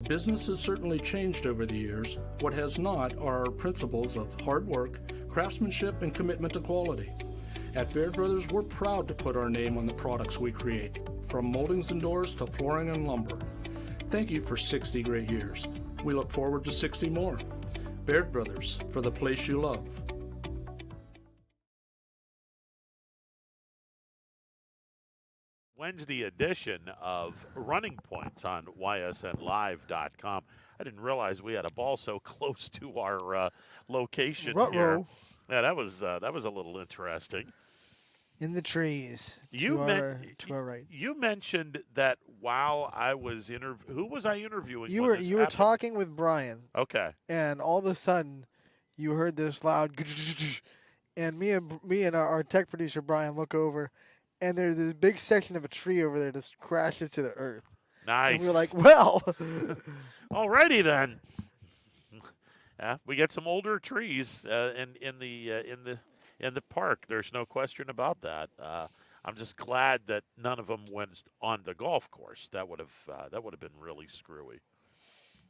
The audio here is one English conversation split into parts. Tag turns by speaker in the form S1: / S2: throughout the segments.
S1: Business has certainly changed over the years. What has not are our principles of hard work, craftsmanship, and commitment to quality. At Baird Brothers, we're proud to put our name on the products we create, from moldings and doors to flooring and lumber. Thank you for 60 great years. We look forward to 60 more. Baird Brothers, for the place you love.
S2: Wednesday edition of Running Points on ysnlive.com. I didn't realize we had a ball so close to our location here.
S3: Ruh-roh.
S2: Yeah, that was a little interesting.
S3: In the trees.
S2: You
S3: to our right.
S2: You mentioned that while I was who was I interviewing?
S3: You
S2: when
S3: were
S2: this
S3: you were
S2: happened?
S3: talking with Brian,
S2: Okay.
S3: and all of a sudden, you heard this loud, and me and our tech producer Brian look over, and there's this big section of a tree over there just crashes to the earth.
S2: Nice.
S3: And we were like, well,
S2: alrighty then. Yeah, we get some older trees in the park. There's no question about that. I'm just glad that none of them went on the golf course. That would have been really screwy.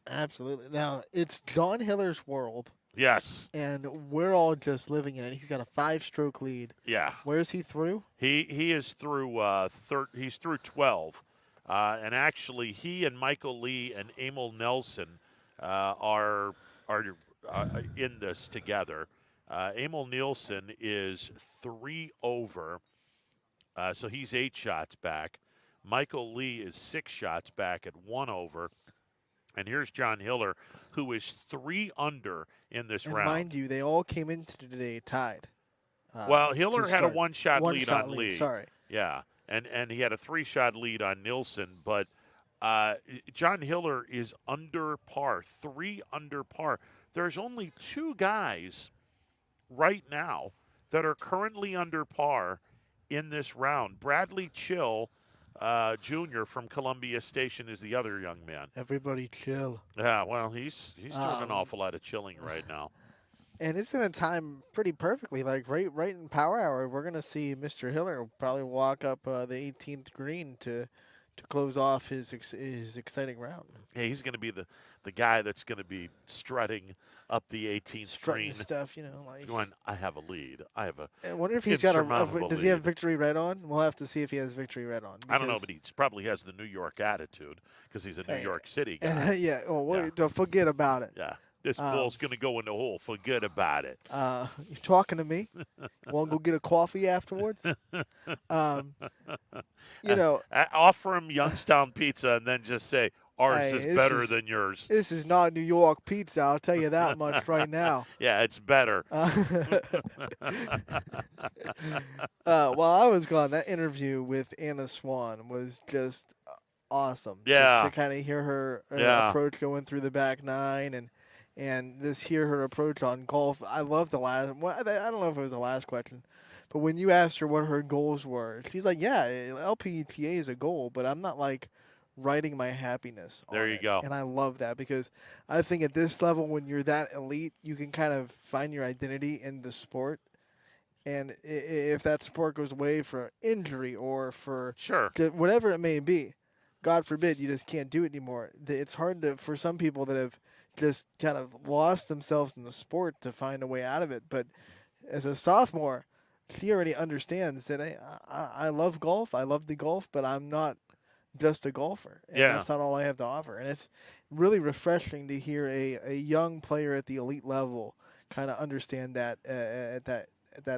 S3: absolutely. Now it's John Hiller's world,
S2: Yes.
S3: and we're all just living in it. He's got a 5-stroke lead.
S2: Yeah.
S3: Where's he through?
S2: He is through he's through 12, and actually he and Michael Lee and Emil Nelson are in this together. Emil Nielsen is 3 over, so he's 8 shots back. Michael Lee is 6 shots back at 1 over. And here's John Hiller, who is 3 under in this
S3: And
S2: round.
S3: mind you, they all came into today tied.
S2: Well, Hiller
S3: to
S2: had a
S3: start.
S2: 1-shot lead
S3: One-shot
S2: on Lee.
S3: Sorry.
S2: Yeah, and he had a 3-shot lead on Nilsson, but John Hiller is under par, 3 under par. There's only 2 guys right now that are currently under par in this round. Bradley Chill Jr. from Columbia Station is the other young man.
S3: Everybody chill.
S2: Yeah, well, he's doing an awful lot of chilling right now.
S3: And it's going to time pretty perfectly. Like right in power hour, we're going to see Mr. Hiller probably walk up the 18th green to close off his exciting round.
S2: Yeah, he's going to be the guy that's going to be strutting up the 18th
S3: Strutting
S2: green.
S3: stuff, like.
S2: Going, I have a lead. I have a.
S3: I wonder if he's got does he have
S2: lead.
S3: Victory Red on? We'll have to see if he has Victory Red on.
S2: I don't know, but he probably has the New York attitude because he's a New York City guy.
S3: And, yeah. Oh, wait, don't forget about it.
S2: Yeah. This ball's going to go in the hole. Forget about it.
S3: You're talking to me. Want to go get a coffee afterwards?
S2: Offer him Youngstown pizza and then just say, ours is better than yours.
S3: This is not New York pizza, I'll tell you that much right now.
S2: Yeah, it's better.
S3: While I was gone, that interview with Anna Swan was just awesome.
S2: Yeah.
S3: To kind of hear her approach going through the back nine and hear her approach on golf. I love the last – I don't know if it was the last question. But when you asked her what her goals were, she's like, yeah, LPGA is a goal, but I'm not like writing my happiness on
S2: There you
S3: it.
S2: go.
S3: And I love that because I think at this level, when you're that elite, you can kind of find your identity in the sport. And if that sport goes away for injury or for whatever it may be, God forbid, you just can't do it anymore. It's hard for some people that have just kind of lost themselves in the sport to find a way out of it. But as a sophomore, she already understands that I love golf. I love the golf, but I'm not just a golfer. And that's not all I have to offer. And it's really refreshing to hear a young player at the elite level kind of understand that at that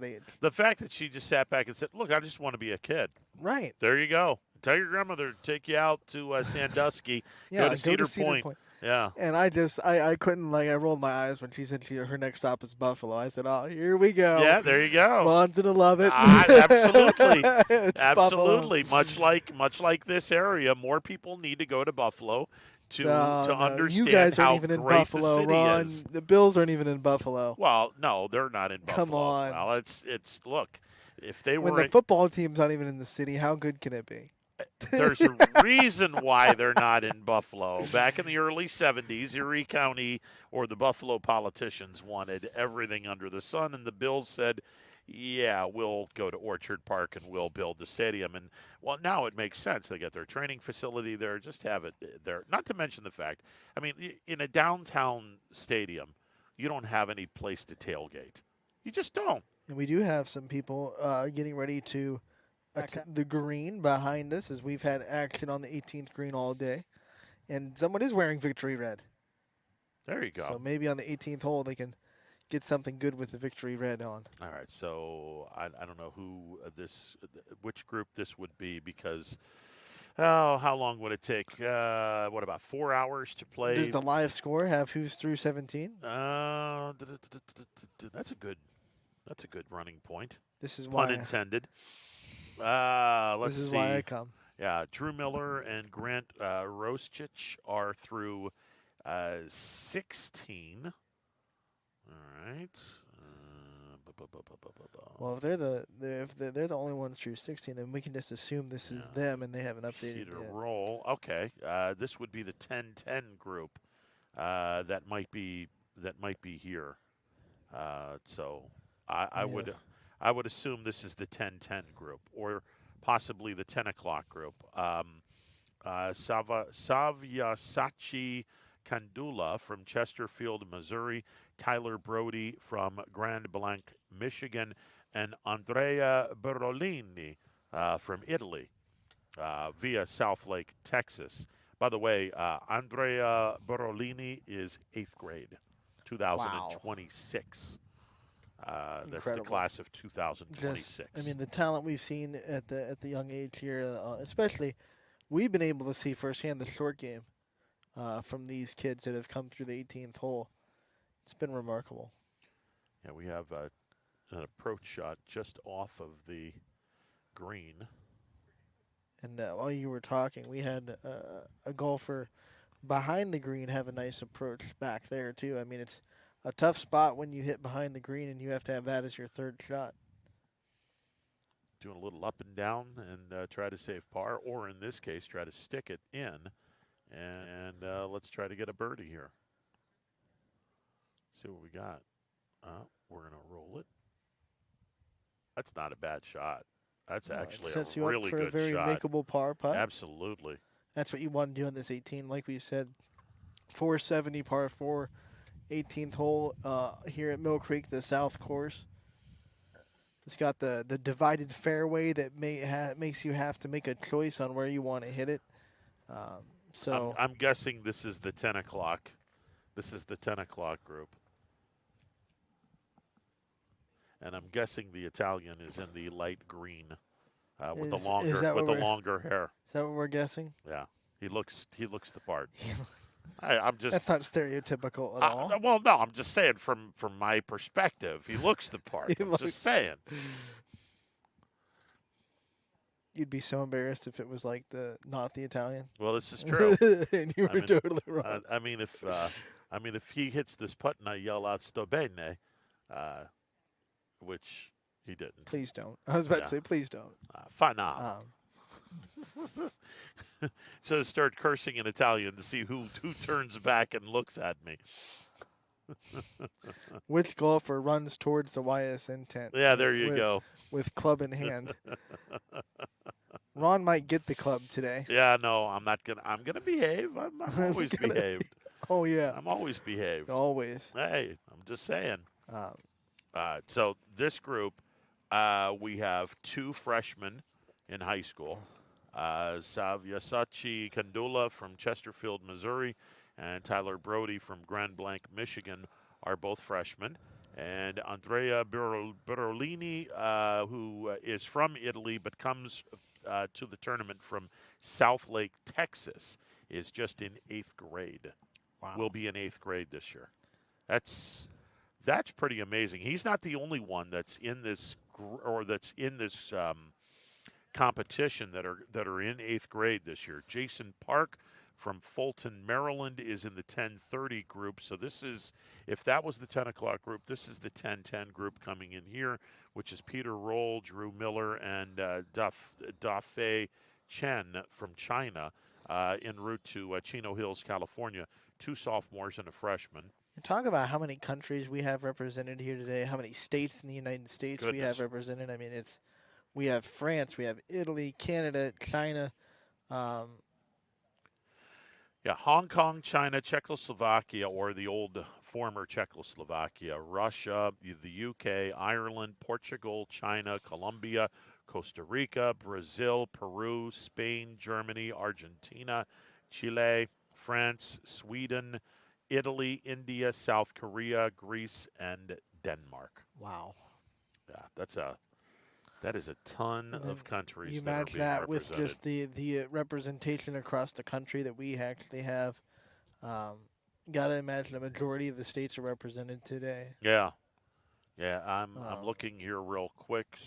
S3: age.
S2: The fact that she just sat back and said, look, I just want to be a kid.
S3: Right.
S2: There you go. Tell your grandmother to take you out to Sandusky.
S3: Yeah,
S2: go to Cedar Point. Yeah.
S3: And I couldn't, I rolled my eyes when she said her next stop is Buffalo. I said, oh, here we go.
S2: Yeah, there you go.
S3: Ron's going to love it.
S2: Absolutely.
S3: Absolutely.
S2: Buffalo. Much like this area, more people need to go to Buffalo to understand
S3: you guys
S2: how
S3: aren't even in
S2: great
S3: Buffalo,
S2: the city
S3: Ron.
S2: is.
S3: The Bills aren't even in Buffalo.
S2: Well, no, they're not in Buffalo.
S3: Come on.
S2: Well, it's look, if they
S3: when
S2: were
S3: the football team's not even in the city, how good can it be?
S2: There's a reason why they're not in Buffalo. Back in the early 70s, Erie County or the Buffalo politicians wanted everything under the sun, and the Bills said, yeah, we'll go to Orchard Park and we'll build the stadium. And, well, now it makes sense. They got their training facility there. Just have it there. Not to mention the fact, I mean, in a downtown stadium, you don't have any place to tailgate. You just don't.
S3: And we do have some people getting ready to attack the green behind us, as we've had action on the 18th green all day. And someone is wearing victory red.
S2: There you go.
S3: So maybe on the 18th hole they can get something good with the victory red on.
S2: All right, so I don't know which group this would be, because how long would it take? What, about 4 hours to play?
S3: Does the live score have who's through 17?
S2: That's a good running point.
S3: This is why.
S2: Pun intended. Let's see.
S3: This is why I come.
S2: Yeah, Drew Miller and Grant Roschich are through 16. All right.
S3: Well, if they're the only ones through 16, then we can just assume this is them, and they haven't updated
S2: Peter
S3: yet.
S2: Roll. Okay. This would be the 10-10 group. That might be here. So I would assume this is the 10-10 group, or possibly the 10 o'clock group. Savyasachi Kandula from Chesterfield, Missouri, Tyler Brody from Grand Blanc, Michigan, and Andrea Berolini from Italy via South Lake, Texas. By the way, Andrea Berolini is 8th grade, 2026. That's the class of 2026.
S3: I mean, the talent we've seen at the young age here, especially, we've been able to see firsthand the short game from these kids that have come through the 18th hole. It's been remarkable.
S2: Yeah, we have an approach shot just off of the green.
S3: And while you were talking, we had a golfer behind the green have a nice approach back there, too. I mean, it's a tough spot when you hit behind the green and you have to have that as your third shot.
S2: Doing a little up and down and try to save par, or in this case, try to stick it in. And let's try to get a birdie here. See what we got. We're going to roll it. That's not a bad shot. That's actually
S3: sets
S2: a
S3: you
S2: really
S3: up for
S2: good
S3: a very
S2: shot.
S3: makeable par putt.
S2: Absolutely.
S3: That's what you want to do on this 18. Like we said, 470 par 4, 18th hole here at Mill Creek, the South Course. It's got the divided fairway that makes you have to make a choice on where you want to hit it. So
S2: I'm guessing this is the 10 o'clock. This is the 10 o'clock group. And I'm guessing the Italian is in the light green with the longer hair.
S3: Is that what we're guessing?
S2: Yeah, he looks the part. I'm just.
S3: That's not stereotypical at all.
S2: Well, no, I'm just saying from my perspective, he looks the part. I'm just saying.
S3: You'd be so embarrassed if it was like not the Italian.
S2: Well, this is true.
S3: And you were totally wrong.
S2: I mean, if he hits this putt and I yell out "Sto bene," which he didn't.
S3: Please don't. I was about to say, please don't.
S2: Fine now. So start cursing in Italian to see who turns back and looks at me.
S3: Which golfer runs towards the YSN tent?
S2: Yeah, there you go.
S3: With club in hand. Ron might get the club today.
S2: Yeah, no, I'm not gonna. I'm gonna behave. I'm always behaved.
S3: Oh yeah,
S2: I'm always behaved.
S3: Always.
S2: Hey, I'm just saying. So this group, we have 2 freshmen in high school. Savyasachi Kandula from Chesterfield, Missouri, and Tyler Brody from Grand Blanc, Michigan, are both freshmen. And Andrea Berolini, who is from Italy but comes to the tournament from South Lake, Texas, is just in 8th grade.
S3: Wow.
S2: Will be in 8th grade this year. That's pretty amazing. He's not the only one that's in this competition that are in 8th grade this year. Jason Park from Fulton, Maryland, is in the 10:30 group. So this is, if that was the 10 o'clock group, this is the 10:10 group coming in here, which is Peter Roll, Drew Miller, and Dafei Chen from China, en route to Chino Hills, California. 2 sophomores and a freshman.
S3: Talk about how many countries we have represented here today, how many states in the United States we have represented. I mean, we have France, we have Italy, Canada, China.
S2: Yeah, Hong Kong, China, Czechoslovakia, or the old former Czechoslovakia, Russia, the UK, Ireland, Portugal, China, Colombia, Costa Rica, Brazil, Peru, Spain, Germany, Argentina, Chile, France, Sweden, Italy, India, South Korea, Greece, and Denmark.
S3: Wow.
S2: Yeah, that is a ton of countries.
S3: You
S2: that
S3: match
S2: are being
S3: that with
S2: represented.
S3: just the representation across the country that we actually have. Got to imagine a majority of the states are represented today.
S2: Yeah. Yeah, I'm looking here real quick.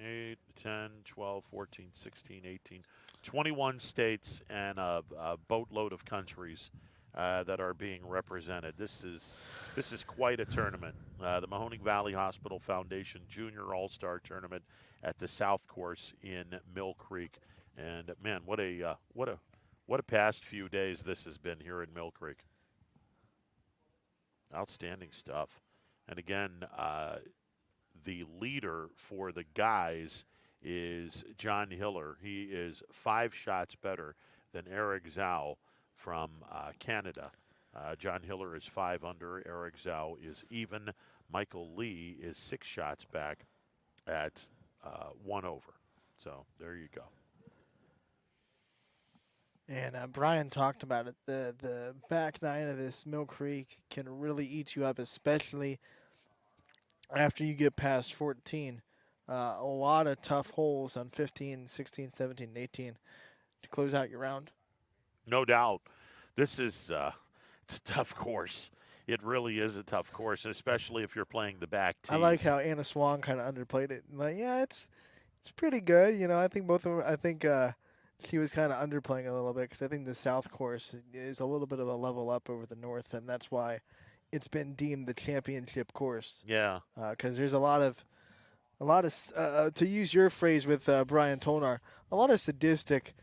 S2: 8, 10, 12, 14, 16, 18, 21 states and a boatload of countries that are being represented. This is quite a tournament. The Mahoning Valley Hospital Foundation Junior All-Star Tournament at the South Course in Mill Creek. And man, what a past few days this has been here in Mill Creek. Outstanding stuff. And again, the leader for the guys is John Hiller. He is 5 shots better than Eric Zhao from Canada. John Hiller is 5 under. Eric Zhao is even. Michael Lee is 6 shots back at 1 over. So there you go.
S3: And Brian talked about it. The back 9 of this Mill Creek can really eat you up, especially after you get past 14. A lot of tough holes on 15, 16, 17, and 18 to close out your round.
S2: No doubt. This is it's a tough course. It really is a tough course, especially if you're playing the back tees.
S3: I like how Anna Swan kind of underplayed it. Like, yeah, it's pretty good. You know, I think both of them. I think she was kind of underplaying a little bit because I think the South Course is a little bit of a level up over the North, and that's why it's been deemed the championship course.
S2: Yeah.
S3: Because there's a lot of to use your phrase with Brian Tonar, a lot of sadistic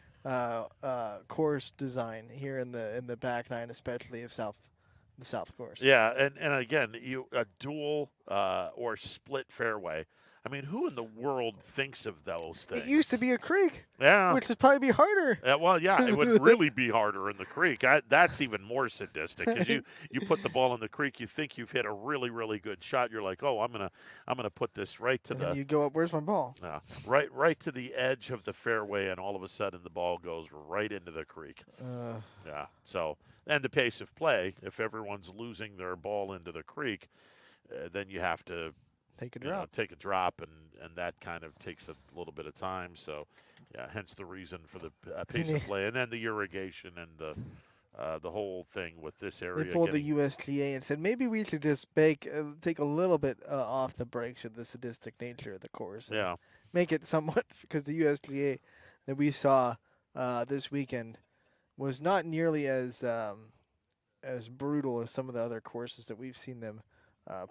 S3: course design here in the back 9, especially of the South Course.
S2: Yeah, and again, a dual or split fairway. I mean, who in the world thinks of those things?
S3: It used to be a creek.
S2: Yeah.
S3: Which would probably be harder.
S2: Well, yeah, it would really be harder in the creek. That's even more sadistic because you put the ball in the creek, you think you've hit a really, really good shot. You're like, oh, I'm gonna put this right to
S3: and you go up. Where's my ball?
S2: Right to the edge of the fairway, and all of a sudden the ball goes right into the creek. Yeah. So, and the pace of play, if everyone's losing their ball into the creek, then you have to take a drop, and that kind of takes a little bit of time. So, yeah, hence the reason for the pace of play, and then the irrigation and the whole thing with this area.
S3: They pulled the USGA and said maybe we should just take a little bit off the brakes of the sadistic nature of the course.
S2: Yeah,
S3: make it somewhat, because the USGA that we saw this weekend was not nearly as brutal as some of the other courses that we've seen them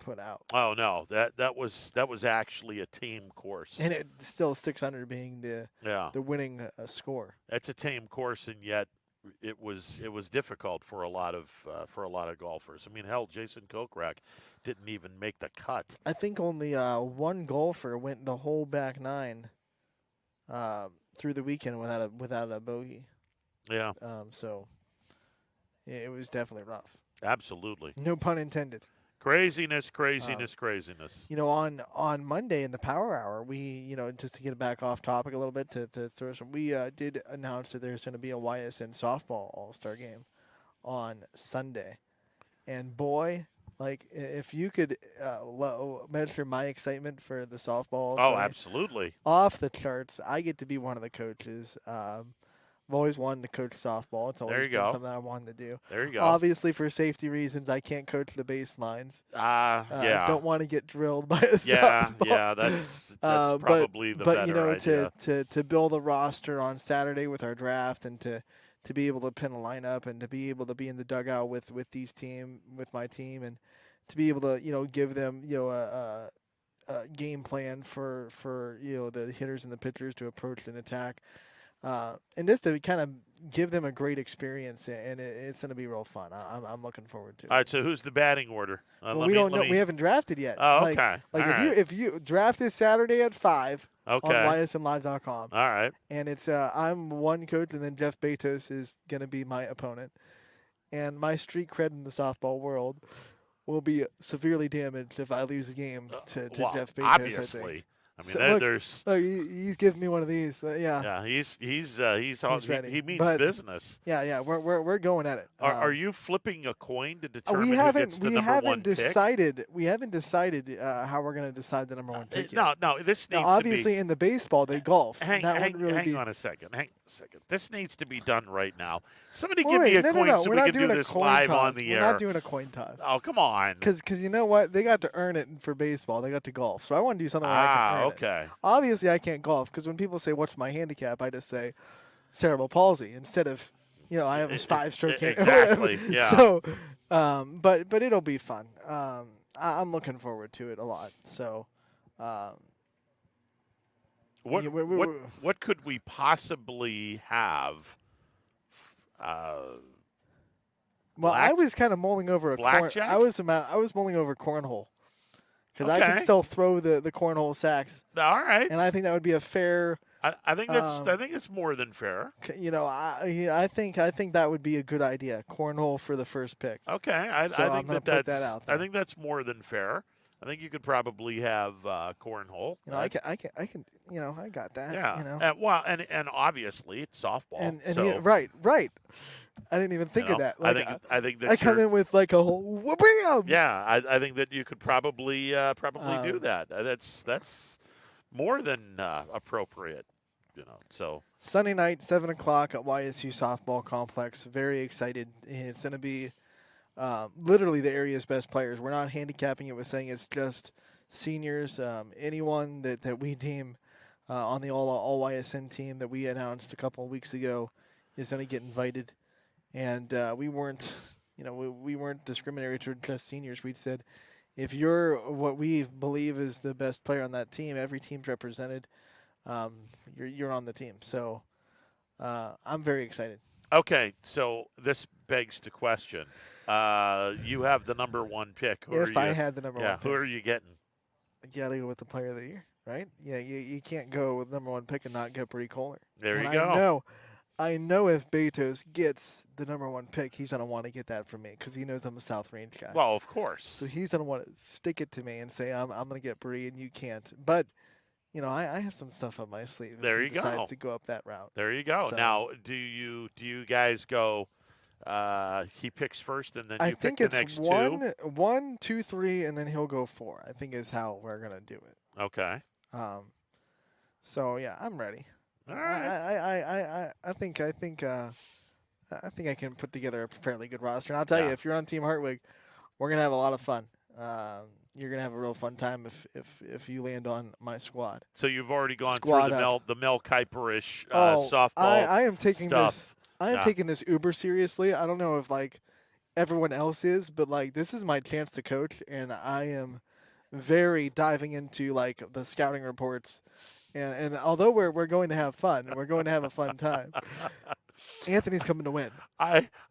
S3: put out.
S2: Oh no, that was actually a team course,
S3: and it still 600 being the winning score.
S2: It's a team course, and yet it was difficult for a lot of golfers. I mean, hell, Jason Kokrak didn't even make the cut.
S3: I think only one golfer went the whole back 9 through the weekend without a bogey.
S2: Yeah.
S3: So it was definitely rough.
S2: Absolutely.
S3: No pun intended.
S2: Craziness.
S3: You know, on Monday in the Power Hour, we, just to get back off topic a little bit, to throw some, we did announce that there's going to be a YSN softball All-Star game on Sunday. And boy, like, if you could measure my excitement for the softball All-Star
S2: game, absolutely.
S3: Off the charts. I get to be one of the coaches. I've always wanted to coach softball. It's always been something I wanted to do.
S2: There you go.
S3: Obviously, for safety reasons, I can't coach the baselines.
S2: Yeah.
S3: Don't want to get drilled by a softball.
S2: Yeah, that's probably the better idea.
S3: To build a roster on Saturday with our draft, and to be able to pin a lineup, and to be able to be in the dugout with my team, and to be able to give them a game plan for the hitters and the pitchers to approach and attack. and just to kind of give them a great experience, and it's going to be real fun. I'm looking forward to it.
S2: All right, so who's the batting order?
S3: Well, we don't know. We haven't drafted yet.
S2: Oh, okay.
S3: Like
S2: All
S3: if you draft this Saturday at 5
S2: okay.
S3: on ysnlive.com.
S2: All right.
S3: And it's I'm one coach, and then Jeff Bezos is going to be my opponent. And my street cred in the softball world will be severely damaged if I lose the game to Jeff Bezos.
S2: Obviously. I mean,
S3: so,
S2: there's.
S3: Look, he's giving me one of these. Yeah.
S2: Yeah, he's
S3: ready.
S2: he means
S3: But,
S2: business.
S3: Yeah. We're going at it.
S2: Are you flipping a coin to determine
S3: we
S2: who
S3: haven't
S2: gets the number one pick?
S3: We haven't decided how we're going to decide the number one pick.
S2: No, this needs
S3: obviously
S2: to be.
S3: in the baseball they golf.
S2: Hang on a second. This needs to be done right now. Somebody give me a coin so we can do this live on the air.
S3: We're not doing a coin toss.
S2: Oh, come on.
S3: Because you know what? They got to earn it for baseball. They got to golf. So I want to do something where I can earn
S2: okay.
S3: it. Obviously, I can't golf because when people say, "What's my handicap?" I just say cerebral palsy instead of, I have this 5-stroke handicap.
S2: Exactly. Yeah.
S3: So, but it'll be fun. I'm looking forward to it a lot. So,
S2: what could we possibly have?
S3: Well, I was kind of mulling over
S2: blackjack.
S3: I was mulling over cornhole because I can still throw the cornhole sacks.
S2: All right,
S3: and I think that would be a fair.
S2: I think it's more than fair.
S3: I think that would be a good idea. Cornhole for the first pick.
S2: Okay, I think that's out there. I think that's more than fair. I think you could probably have cornhole.
S3: I can. I got that.
S2: Yeah. And obviously it's softball.
S3: And
S2: so.
S3: Right. I didn't even think of that. Like,
S2: I think that
S3: I come in with like a whole wham.
S2: Yeah, I think that you could probably do that. That's more than appropriate. So
S3: Sunday night, 7:00 at YSU Softball Complex. Very excited. It's going to be literally the area's best players. We're not handicapping it with saying it's just seniors. Anyone that we deem on the all YSN team that we announced a couple of weeks ago is going to get invited. And we weren't discriminatory toward just seniors. We said, if you're what we believe is the best player on that team, every team's represented. You're on the team. So I'm very excited.
S2: Okay, so this begs the question. You have the number one pick.
S3: I had the number one pick.
S2: Who are you getting?
S3: You got to go with the player of the year, right? Yeah, you can't go with number one pick and not get Bree Kohler.
S2: There you go.
S3: I know if Bezos gets the number one pick, he's going to want to get that from me because he knows I'm a South Range guy.
S2: Well, of course.
S3: So he's going to want to stick it to me and say, I'm going to get Bree and you can't. But, I have some stuff up my sleeve.
S2: There
S3: you
S2: go.
S3: Decides to go up that route.
S2: There you go.
S3: So,
S2: now, do you guys go he picks first and then you pick the next two?
S3: I think it's 1, 2, 3, and then he'll go 4. I think is how we're going to do it.
S2: Okay.
S3: So, yeah, I'm ready.
S2: All right.
S3: I think I can put together a fairly good roster. And I'll tell you, if you're on Team Hartwig, we're gonna have a lot of fun. You're gonna have a real fun time if you land on my squad.
S2: So you've already gone through the Mel Kiper-ish softball.
S3: I am taking
S2: stuff.
S3: taking this uber seriously. I don't know if everyone else is, but this is my chance to coach, and I am very diving into the scouting reports. And although we're going to have fun, we're going to have a fun time. Anthony's coming to win.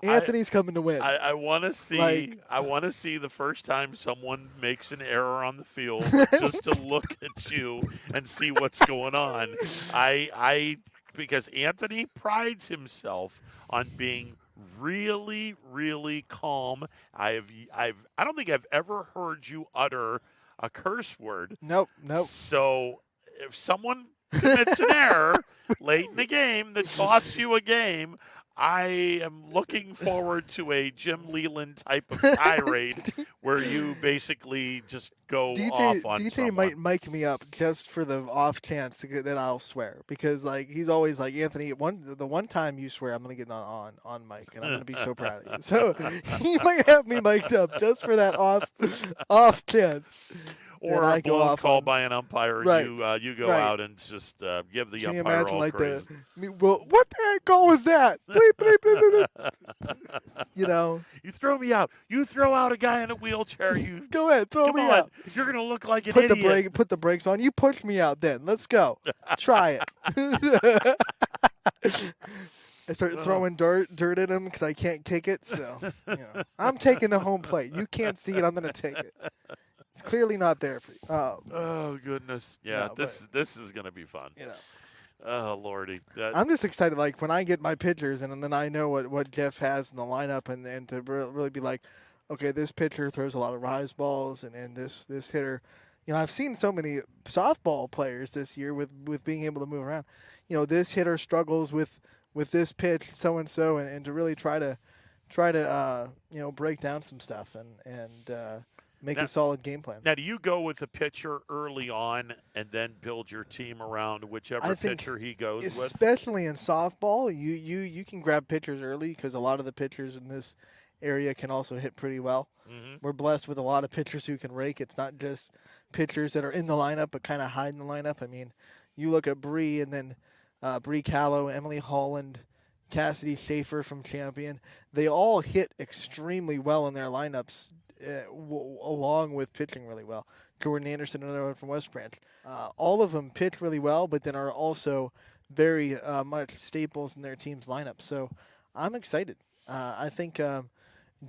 S3: Anthony's coming to win.
S2: I want to see. I want to see the first time someone makes an error on the field, just to look at you and see what's going on. Because Anthony prides himself on being really, really calm. I don't think I've ever heard you utter a curse word.
S3: Nope.
S2: So if someone commits an error late in the game that costs you a game, I am looking forward to a Jim Leland type of tirade where you basically just go off on
S3: DJ
S2: someone.
S3: might mic me up just for the off chance that I'll swear, because he's always like, Anthony, the one time you swear, I'm gonna get on mic and I'm gonna be so proud of you. So he might have me mic'd up just for that off chance.
S2: Or a blown call by an umpire, and you go out and just give the
S3: Can
S2: umpire
S3: you
S2: all praise.
S3: What the heck call was that? Bleep, bleep, bleep, bleep.
S2: You throw me out. You throw out a guy in a wheelchair. You
S3: go ahead, throw me out.
S2: You're going to look like an idiot.
S3: Put the brakes on. You push me out then. Let's go. Try it. I start throwing dirt at him because I can't kick it. So I'm taking the home plate. You can't see it. I'm going to take it. It's clearly not there for you.
S2: Oh goodness. Yeah,
S3: no,
S2: this is going to be fun. Oh Lordy.
S3: I'm just excited. Like when I get my pitchers and then I know what Jeff has in the lineup and to really be like, okay, this pitcher throws a lot of rise balls and this hitter. I've seen so many softball players this year with being able to move around. This hitter struggles with this pitch, so and to really try to break down some stuff and make a solid game plan.
S2: Now, do you go with the pitcher early on and then build your team around whichever pitcher he goes with?
S3: Especially in softball, you can grab pitchers early because a lot of the pitchers in this area can also hit pretty well.
S2: Mm-hmm.
S3: We're blessed with a lot of pitchers who can rake. It's not just pitchers that are in the lineup but kind of hide in the lineup. I mean, you look at Bree and then Bree Callow, Emily Holland, Cassidy Schaefer from Champion. They all hit extremely well in their lineups, along with pitching really well. Jordan Anderson, another one from West Branch. All of them pitch really well, but then are also very much staples in their team's lineup. So I'm excited. I think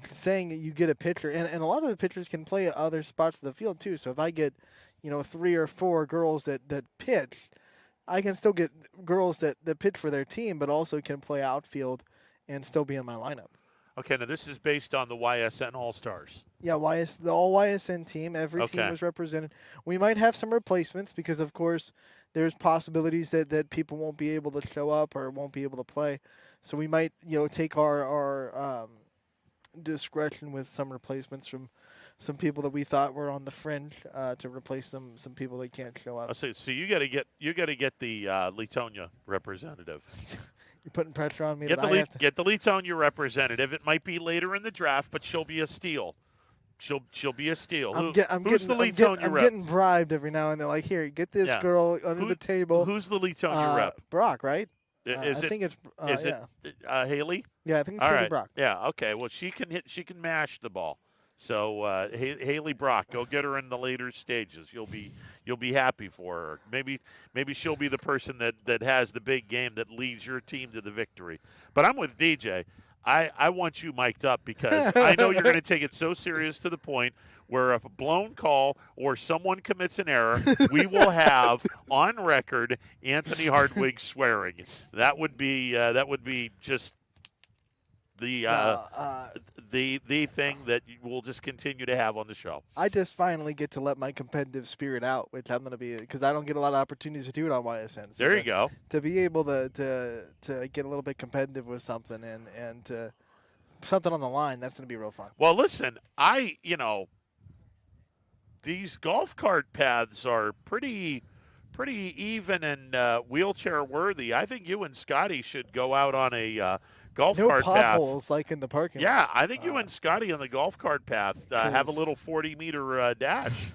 S3: saying you get a pitcher, and a lot of the pitchers can play at other spots of the field too. So if I get 3 or 4 girls that pitch, I can still get girls that pitch for their team, but also can play outfield and still be in my lineup.
S2: Okay, now this is based on the YSN All-Stars.
S3: Yeah, the all YSN team. Every team was represented. We might have some replacements because, of course, there's possibilities that people won't be able to show up or won't be able to play. So we might, take our discretion with some replacements from some people that we thought were on the fringe to replace some people that can't show up.
S2: So you got to get the Leetonia representative.
S3: You're putting pressure on me.
S2: Get the Leetonia representative. It might be later in the draft, but she'll be a steal. She'll be a steal. Who's the Leetonia rep?
S3: I'm getting bribed every now and then. Like, here, get this girl under the table.
S2: Who's the Leetonia rep?
S3: Brock, right?
S2: I think it's Haley?
S3: Yeah, I think it's Haley Brock.
S2: Yeah, okay. Well, she can mash the ball. So Haley Brock, go get her in the later stages. You'll be happy for her. Maybe she'll be the person that has the big game that leads your team to the victory. But I'm with DJ. I want you mic'd up because I know you're going to take it so serious to the point where if a blown call or someone commits an error, we will have on record Anthony Hardwig swearing. That would be just the thing that we'll just continue to have on the show.
S3: I just finally get to let my competitive spirit out, which I'm going to be, because I don't get a lot of opportunities to do it on YSN. So
S2: there you go.
S3: To be able to get a little bit competitive with something and something on the line, that's going to be real fun.
S2: Well, listen, these golf cart paths are pretty even and wheelchair worthy. I think you and Scotty should go out on a golf cart path.
S3: No potholes like in the parking lot.
S2: Yeah, I think you and Scotty on the golf cart path have a little 40-meter dash.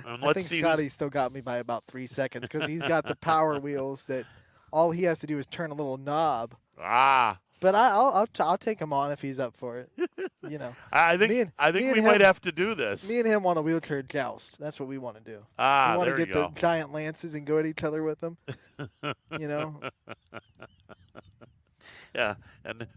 S3: I think Scotty still got me by about 3 seconds because he's got the power wheels that all he has to do is turn a little knob. But I'll take him on if he's up for it.
S2: I think we might have to do this.
S3: Me and him want a wheelchair joust. That's what we want to do. We want to get the giant lances and go at each other with them.
S2: Yeah, and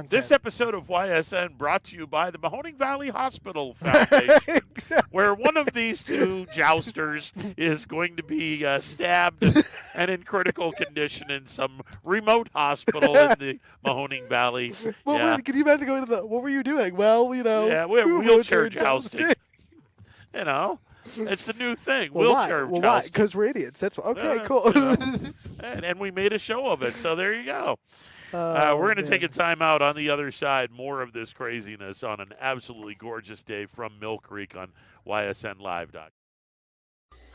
S2: this episode of YSN brought to you by the Mahoning Valley Hospital Foundation,
S3: exactly.
S2: Where one of these two jousters is going to be stabbed and in critical condition in some remote hospital in the Mahoning Valley.
S3: Well, can you imagine going to what were you doing? Well,
S2: Yeah, we have wheelchair jousting. It's the new thing, wheelchair jousting.
S3: Why? Because we're idiots. That's okay, cool.
S2: And we made a show of it, so there you go. We're going to take a time out. On the other side, more of this craziness on an absolutely gorgeous day from Mill Creek on YSNLive.com.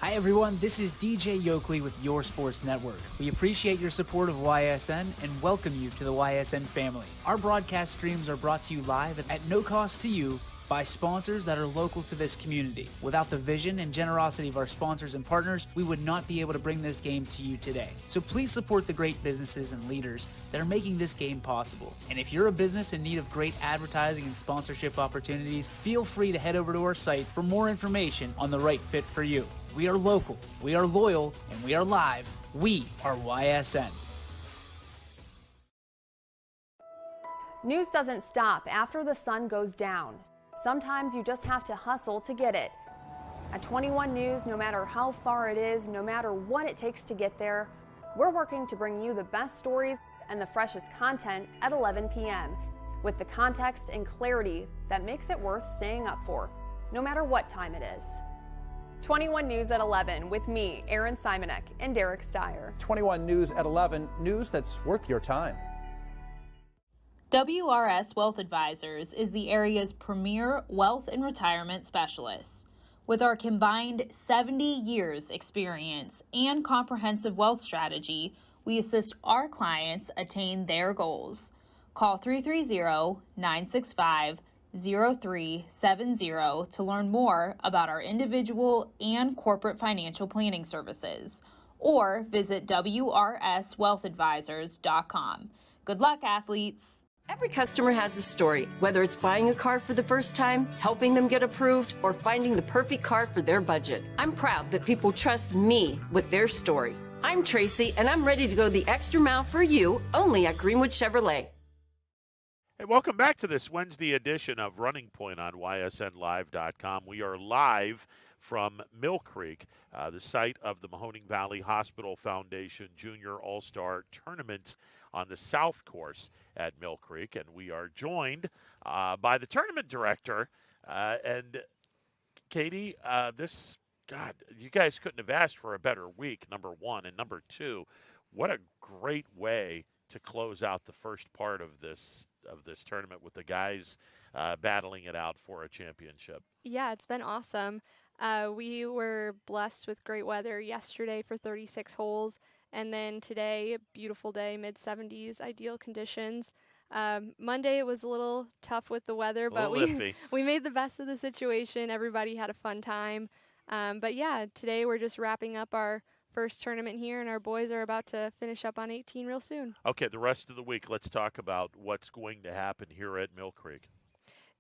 S4: Hi, everyone. This is DJ Yoakley with Your Sports Network. We appreciate your support of YSN and welcome you to the YSN family. Our broadcast streams are brought to you live at no cost to you by sponsors that are local to this community. Without the vision and generosity of our sponsors and partners, we would not be able to bring this game to you today. So please support the great businesses and leaders that are making this game possible. And if you're a business in need of great advertising and sponsorship opportunities, feel free to head over to our site for more information on the right fit for you. We are local, we are loyal, and we are live. We are YSN.
S5: News doesn't stop after the sun goes down. Sometimes you just have to hustle to get it. At 21 News, no matter how far it is, no matter what it takes to get there, we're working to bring you the best stories and the freshest content at 11 p.m. with the context and clarity that makes it worth staying up for, no matter what time it is. 21 News at 11 with me, Erin Simonek, and Derek Steyer.
S6: 21 News at 11, news that's worth your time.
S7: WRS Wealth Advisors is the area's premier wealth and retirement specialist. With our combined 70 years experience and comprehensive wealth strategy, we assist our clients attain their goals. Call 330-965-0370 to learn more about our individual and corporate financial planning services, or visit wrswealthadvisors.com. Good luck, athletes.
S8: Every customer has a story, whether it's buying a car for the first time, helping them get approved, or finding the perfect car for their budget. I'm proud that people trust me with their story. I'm Tracy, and I'm ready to go the extra mile for you, only at Greenwood Chevrolet.
S2: Hey, welcome back to this Wednesday edition of Running Point on ysnlive.com. We are live from Mill Creek, the site of the Mahoning Valley Hospital Foundation Junior All-Star Tournament on the South Course at Mill Creek, and we are joined by the tournament director. And Katie, God, you guys couldn't have asked for a better week, number one. And number two, what a great way to close out the first part of this tournament with the guys battling it out for a championship.
S9: Yeah, it's been awesome. We were blessed with great weather yesterday for 36 holes. And then today, beautiful day, mid-70s, ideal conditions. Monday, it was a little tough with the weather, but we made the best of the situation. Everybody had a fun time. But yeah, today we're just wrapping up our first tournament here, and our boys are about to finish up on 18 real soon.
S2: Okay, the rest of the week, let's talk about what's going to happen here at Mill Creek.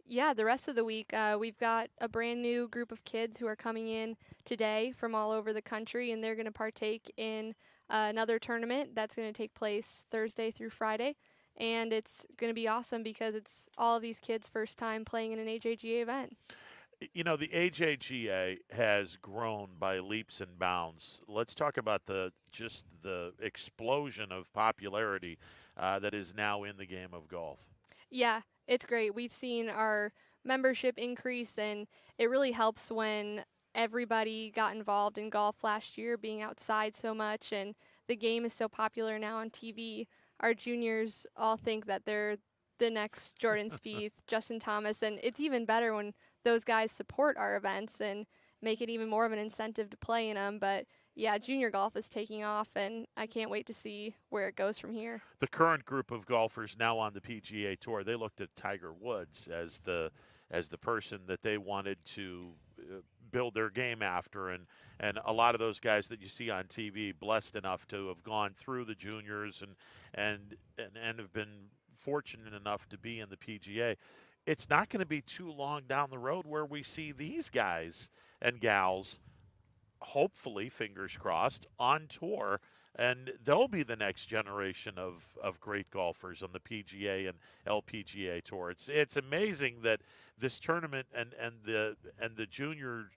S9: Yeah, the rest of the week, we've got a brand new group of kids who are coming in today from all over the country, and they're going to partake in another tournament that's going to take place Thursday through Friday. And it's going to be awesome because it's all of these kids' first time playing in an AJGA event.
S2: You know, the AJGA has grown by leaps and bounds. Let's talk about the explosion of popularity that is now in the game of golf. Yeah,
S9: it's great. We've seen our membership increase, and it really helps when everybody got involved in golf last year, being outside so much, and the game is so popular now on TV. Our juniors all think that they're the next Jordan Spieth, Justin Thomas, and it's even better when those guys support our events and make it even more of an incentive to play in them. But yeah, junior golf is taking off, and I can't wait to see where it goes from here.
S2: The current group of golfers now on the PGA Tour, they looked at Tiger Woods as the person that they wanted to build their game after, and a lot of those guys that you see on TV, blessed enough to have gone through the juniors and have been fortunate enough to be in the PGA. It's not going to be too long down the road where we see these guys and gals, hopefully, fingers crossed, on tour, and they'll be the next generation of great golfers on the PGA and LPGA Tour. It's amazing that this tournament and the junior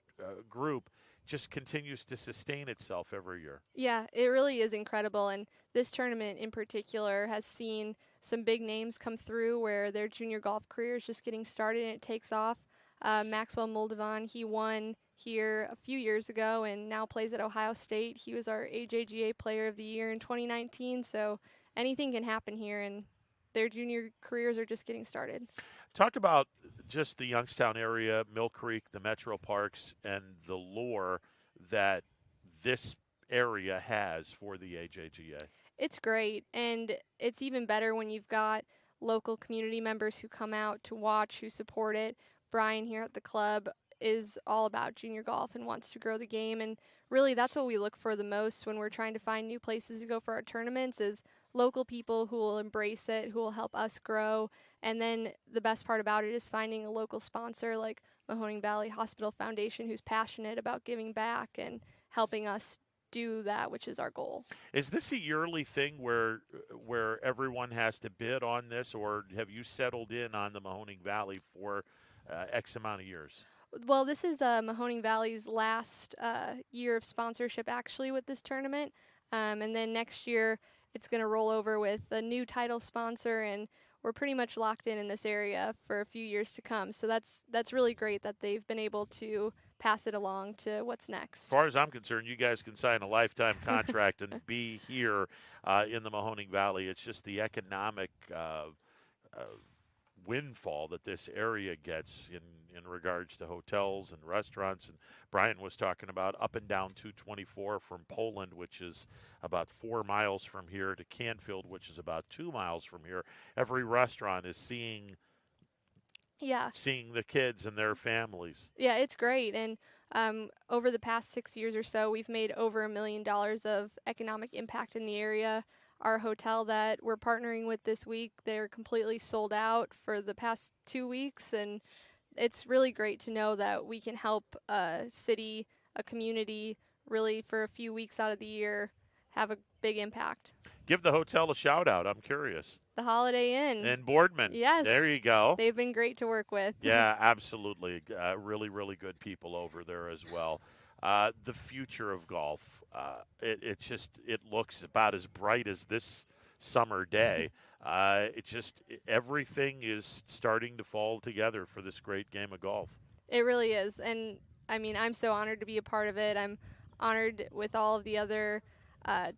S2: group just continues to sustain itself every year.
S9: Yeah, it really is incredible, and this tournament in particular has seen some big names come through where their junior golf career is just getting started and it takes off. Maxwell Moldovan, he won here a few years ago and now plays at Ohio State. He was our AJGA Player of the Year in 2019, so anything can happen here, and their junior careers are just getting started.
S2: Talk about just the Youngstown area, Mill Creek, the Metro Parks, and the lure that this area has for the AJGA.
S9: It's great, and it's even better when you've got local community members who come out to watch, who support it. Brian here at the club is all about junior golf and wants to grow the game, and really that's what we look for the most when we're trying to find new places to go for our tournaments is local people who will embrace it, who will help us grow. And then the best part about it is finding a local sponsor like Mahoning Valley Hospital Foundation who's passionate about giving back and helping us do that, which is our goal.
S2: Is this a yearly thing where everyone has to bid on this, or have you settled in on the Mahoning Valley for X amount of years?
S9: Well, this is Mahoning Valley's last year of sponsorship, actually, with this tournament. And then next year, it's going to roll over with a new title sponsor, and we're pretty much locked in this area for a few years to come. So that's really great that they've been able to pass it along to what's next.
S2: As far as I'm concerned, you guys can sign a lifetime contract and be here in the Mahoning Valley. It's just the economic windfall that this area gets in regards to hotels and restaurants. And Brian was talking about up and down 224 from Poland, which is about 4 miles from here, to Canfield, which is about 2 miles from here. Every restaurant is seeing the kids and their families.
S9: Yeah, it's great. And over the past 6 years or so, we've made over $1 million of economic impact in the area. Our hotel that we're partnering with this week, they're completely sold out for the past 2 weeks, and it's really great to know that we can help a city, a community, really for a few weeks out of the year have a big impact.
S2: Give the hotel a shout out. I'm curious.
S9: The Holiday Inn.
S2: In Boardman.
S9: Yes.
S2: There you go.
S9: They've been great to work with.
S2: Yeah, absolutely. Really, really good people over there as well. The future of golf, it looks about as bright as this summer day. Everything is starting to fall together for this great game of golf.
S9: It really is. And, I mean, I'm so honored to be a part of it. I'm honored with all of the other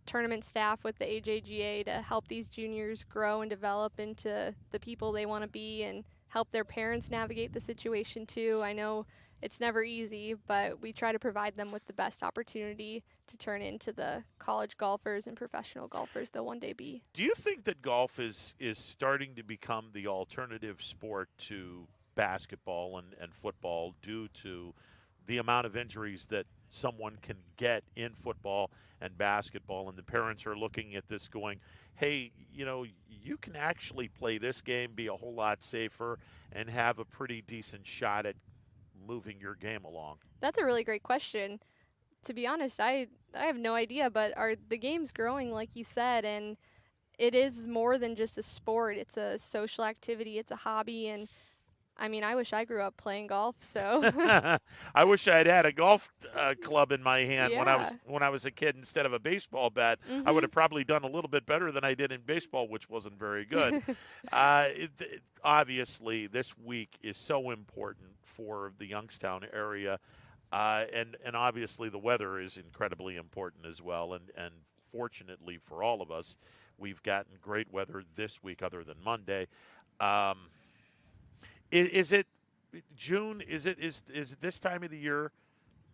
S9: tournament staff with the AJGA to help these juniors grow and develop into the people they want to be and help their parents navigate the situation too. I know it's never easy, but we try to provide them with the best opportunity to turn into the college golfers and professional golfers they'll one day be.
S2: Do you think that golf is starting to become the alternative sport to basketball and football due to the amount of injuries that someone can get in football and basketball, and the parents are looking at this going, hey, you can actually play this game, be a whole lot safer, and have a pretty decent shot at moving your game along?
S9: That's a really great question. To be honest, I have no idea, but are the games growing, like you said, and it is more than just a sport. It's a social activity. It's a hobby, and I mean, I wish I grew up playing golf. So
S2: I wish I'd had a golf club in my hand
S9: Yeah.
S2: when I was a kid instead of a baseball bat. I would have probably done a little bit better than I did in baseball, which wasn't very good. Obviously, this week is so important for the Youngstown area, and obviously the weather is incredibly important as well. And fortunately for all of us, we've gotten great weather this week, other than Monday. Is it June? Is this time of the year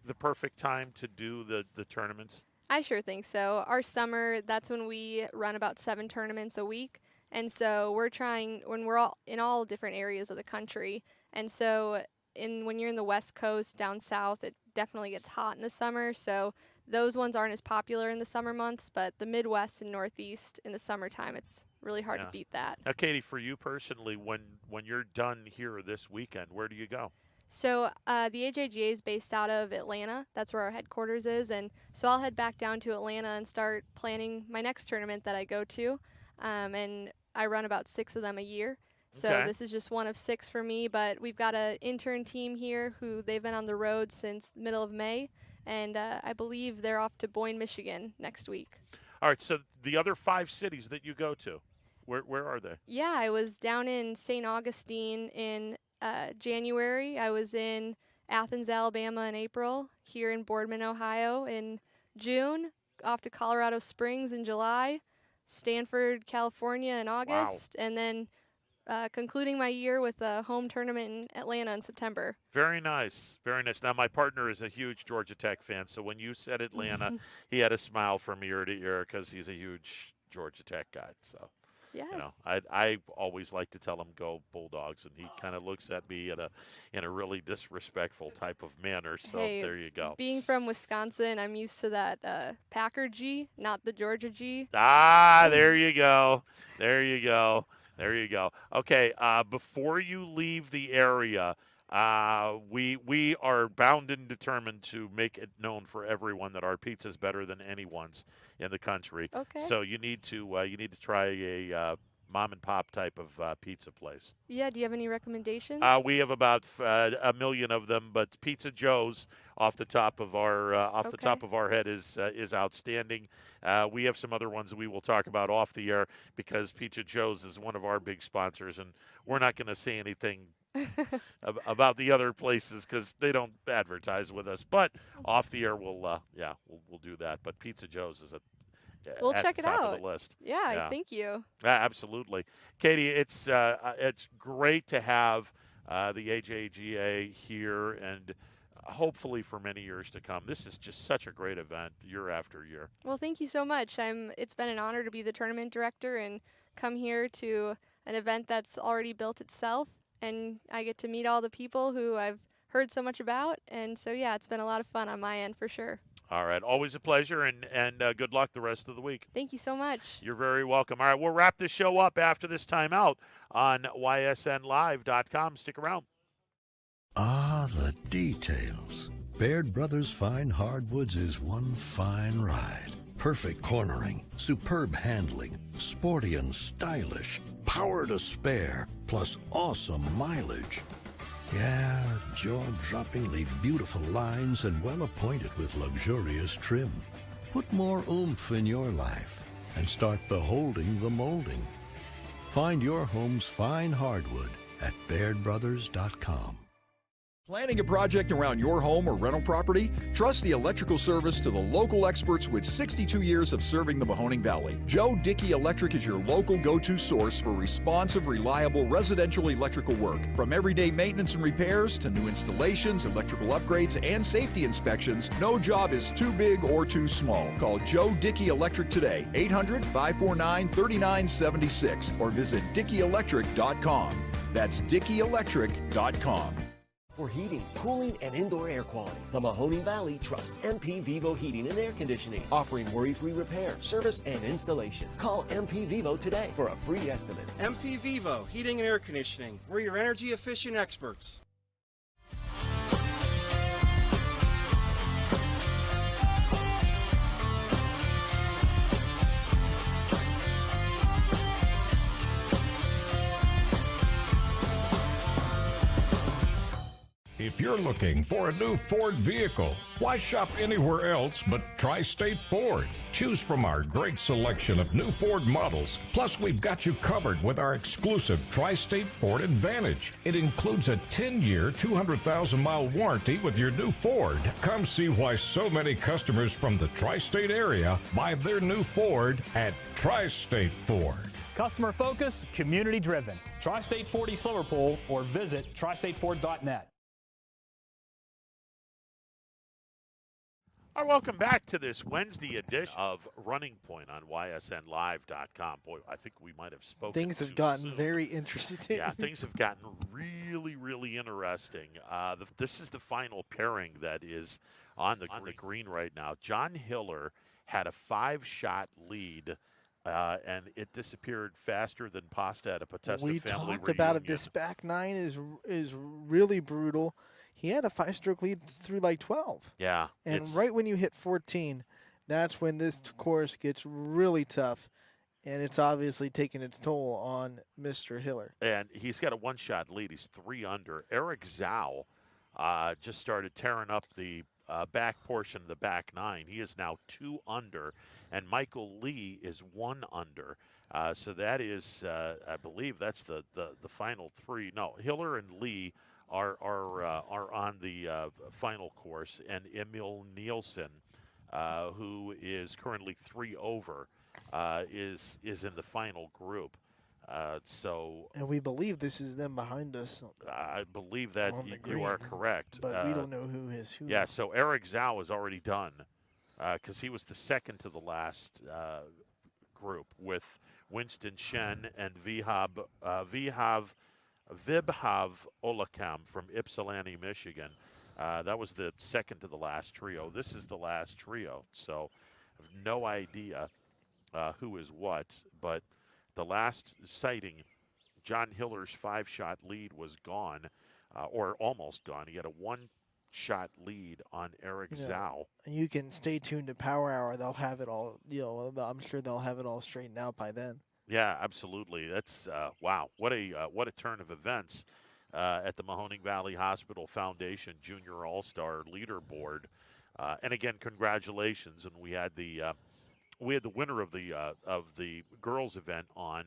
S2: the perfect time to do the tournaments?
S9: I sure think so. Our summer, that's when we run about 7 tournaments a week. And so we're trying, when we're all in all different areas of the country. And so when you're in the West Coast, down south, it definitely gets hot in the summer. So those ones aren't as popular in the summer months, but the Midwest and Northeast in the summertime, it's really hard to beat that.
S2: Now, Katie, for you personally, when you're done here this weekend, where do you go?
S9: So the AJGA is based out of Atlanta. That's where our headquarters is. And so I'll head back down to Atlanta and start planning my next tournament that I go to. And I run about 6 of them a year. So This is just one of 6 for me. But we've got an intern team here who they've been on the road since the middle of May. And I believe they're off to Boyne, Michigan next week.
S2: All right, so the other 5 cities that you go to, where are they?
S9: Yeah, I was down in St. Augustine in January. I was in Athens, Alabama in April, here in Boardman, Ohio in June, off to Colorado Springs in July, Stanford, California in August, and then concluding my year with a home tournament in Atlanta in September.
S2: Very nice. Very nice. Now, my partner is a huge Georgia Tech fan, so when you said Atlanta, he had a smile from ear to ear because he's a huge Georgia Tech guy. So,
S9: yes.
S2: I always like to tell him go Bulldogs, and he kind of looks at me in a really disrespectful type of manner. So
S9: hey,
S2: there you go.
S9: Being from Wisconsin, I'm used to that Packer G, not the Georgia G.
S2: Ah, there you go. There you go. There you go. Okay, before you leave the area, We are bound and determined to make it known for everyone that our pizza is better than anyone's in the country.
S9: Okay.
S2: So you need to try a mom and pop type of pizza place.
S9: Yeah. Do you have any recommendations?
S2: We have about 1 million of them, but Pizza Joe's off the top of our head is outstanding. We have some other ones that we will talk about off the air because Pizza Joe's is one of our big sponsors, and we're not going to say anything about the other places because they don't advertise with us. But off the air, we'll do that. But Pizza Joe's is
S9: we'll
S2: at
S9: check
S2: the
S9: it
S2: top
S9: out.
S2: of the list.
S9: Yeah, thank you.
S2: Absolutely, Katie. It's great to have the AJGA here, and hopefully for many years to come. This is just such a great event year after year.
S9: Well, thank you so much. It's been an honor to be the tournament director and come here to an event that's already built itself. And I get to meet all the people who I've heard so much about. And so, yeah, it's been a lot of fun on my end for sure.
S2: All right. Always a pleasure, and good luck the rest of the week.
S9: Thank you so much.
S2: You're very welcome. All right, we'll wrap this show up after this timeout on ysnlive.com. Stick around.
S10: Ah, the details. Baird Brothers Fine Hardwoods is one fine ride. Perfect cornering, superb handling, sporty and stylish, power to spare, plus awesome mileage. Yeah, jaw-droppingly beautiful lines and well appointed with luxurious trim. Put more oomph in your life and start beholding the molding. Find your home's fine hardwood at BairdBrothers.com.
S11: Planning a project around your home or rental property? Trust the electrical service to the local experts with 62 years of serving the Mahoning Valley. Joe Dickey Electric is your local go-to source for responsive, reliable residential electrical work. From everyday maintenance and repairs to new installations, electrical upgrades, and safety inspections, no job is too big or too small. Call Joe Dickey Electric today, 800-549-3976, or visit DickeyElectric.com. That's DickeyElectric.com.
S12: For heating, cooling, and indoor air quality, the Mahoning Valley trusts MP Vivo Heating and Air Conditioning, offering worry-free repair, service, and installation. Call MP Vivo today for a free estimate.
S13: MP Vivo Heating and Air Conditioning. We're your energy-efficient experts.
S14: If you're looking for a new Ford vehicle, why shop anywhere else but Tri-State Ford? Choose from our great selection of new Ford models. Plus, we've got you covered with our exclusive Tri-State Ford Advantage. It includes a 10-year, 200,000-mile warranty with your new Ford. Come see why so many customers from the Tri-State area buy their new Ford at Tri-State Ford.
S6: Customer focus, community driven. Tri-State Ford East Liverpool or visit tristateford.net.
S2: All right, welcome back to this Wednesday edition of Running Point on ysnlive.com. Boy, I think we might have spoken
S3: Things have gotten very interesting.
S2: Yeah, things have gotten really, really interesting. This is the final pairing that is on the green right now. John Hiller had a 5-shot lead, and it disappeared faster than pasta at a Potesta family reunion.
S3: We talked about it. This back nine is really brutal. He had a 5-stroke lead through like 12.
S2: Yeah.
S3: And right when you hit 14, that's when this course gets really tough. And it's obviously taking its toll on Mr. Hiller.
S2: And he's got a 1-shot lead. He's 3 under. Eric Zhao just started tearing up the back portion of the back nine. He is now 2 under. And Michael Lee is 1 under. So that is, I believe that's the final 3. No, Hiller and Lee are on the final course, and Emil Nielsen, who is currently 3 over, is in the final group. And
S3: we believe this is them behind us.
S2: I believe that you are correct,
S3: but we don't know who is who.
S2: Yeah, so Eric Zhao is already done because he was the second to the last group with Winston Shen and Vibhav Olakam from Ypsilanti, Michigan. That was the second to the last trio. This is the last trio, so I have no idea who is what. But the last sighting, John Hiller's 5-shot lead was gone. or almost gone. He had a one-shot lead on Eric Zhao.
S3: You can stay tuned to Power Hour. They'll have it all. I'm sure they'll have it all straightened out by then.
S2: Yeah, absolutely. That's wow. What a turn of events at the Mahoning Valley Hospital Foundation Junior All-Star Leaderboard. And again, congratulations. And we had the winner of the girls event on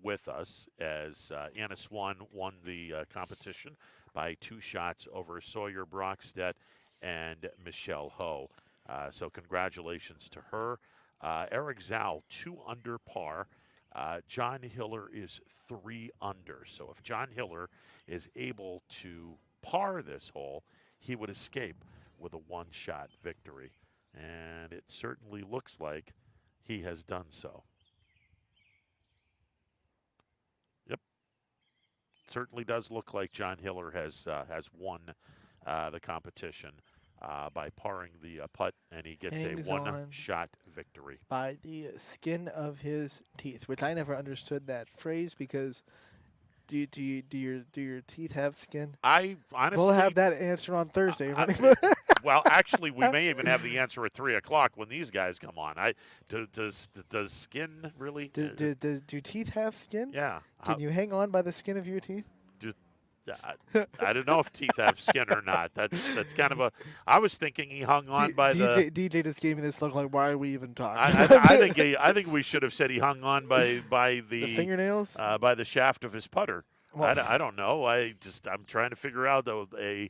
S2: with us as Anna Swan won the competition by 2 shots over Sawyer Brockstedt and Michelle Ho. So congratulations to her. Eric Zhao, 2 under par. John Hiller is 3 under. So if John Hiller is able to par this hole, he would escape with a 1-shot victory. And it certainly looks like he has done so. Yep. Certainly does look like John Hiller has won the competition by parring the putt, and he gets a 1-shot victory.
S3: By the skin of his teeth, which I never understood that phrase, because do your teeth have skin?
S2: I honestly...
S3: We'll have that answer on Thursday.
S2: Well, actually, we may even have the answer at 3 o'clock when these guys come on. Does skin really...
S3: Do teeth have skin?
S2: Yeah.
S3: Can you hang on by the skin of your teeth?
S2: I don't know if teeth have skin or not. That's kind of a... I was thinking he hung on by the...
S3: DJ just gave me this look like, why are we even talking?
S2: I think we should have said he hung on by the
S3: fingernails?
S2: By the shaft of his putter.
S3: Well,
S2: I don't know. I'm trying to figure out a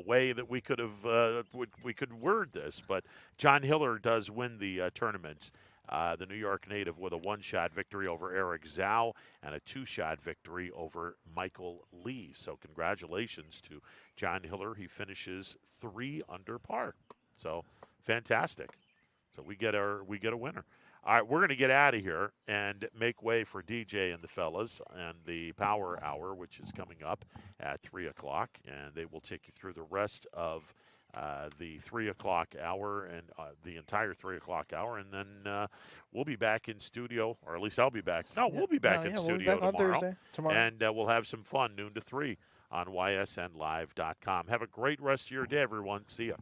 S2: way that we could have we could word this. But John Hiller does win the tournament. The New York native with a 1-shot victory over Eric Zhao and a 2-shot victory over Michael Lee. So congratulations to John Hiller. He finishes 3 under par. So fantastic. So we get a winner. All right, we're going to get out of here and make way for DJ and the fellas and the Power Hour, which is coming up at 3 o'clock. And they will take you through the rest of the 3 o'clock hour and the entire 3 o'clock hour. And then we'll be back in studio, or at least I'll be back. No, we'll be back in studio
S3: we'll
S2: tomorrow.
S3: Tomorrow.
S2: And we'll have some fun noon to 3 on ysnlive.com. Have a great rest of your day, everyone. See ya.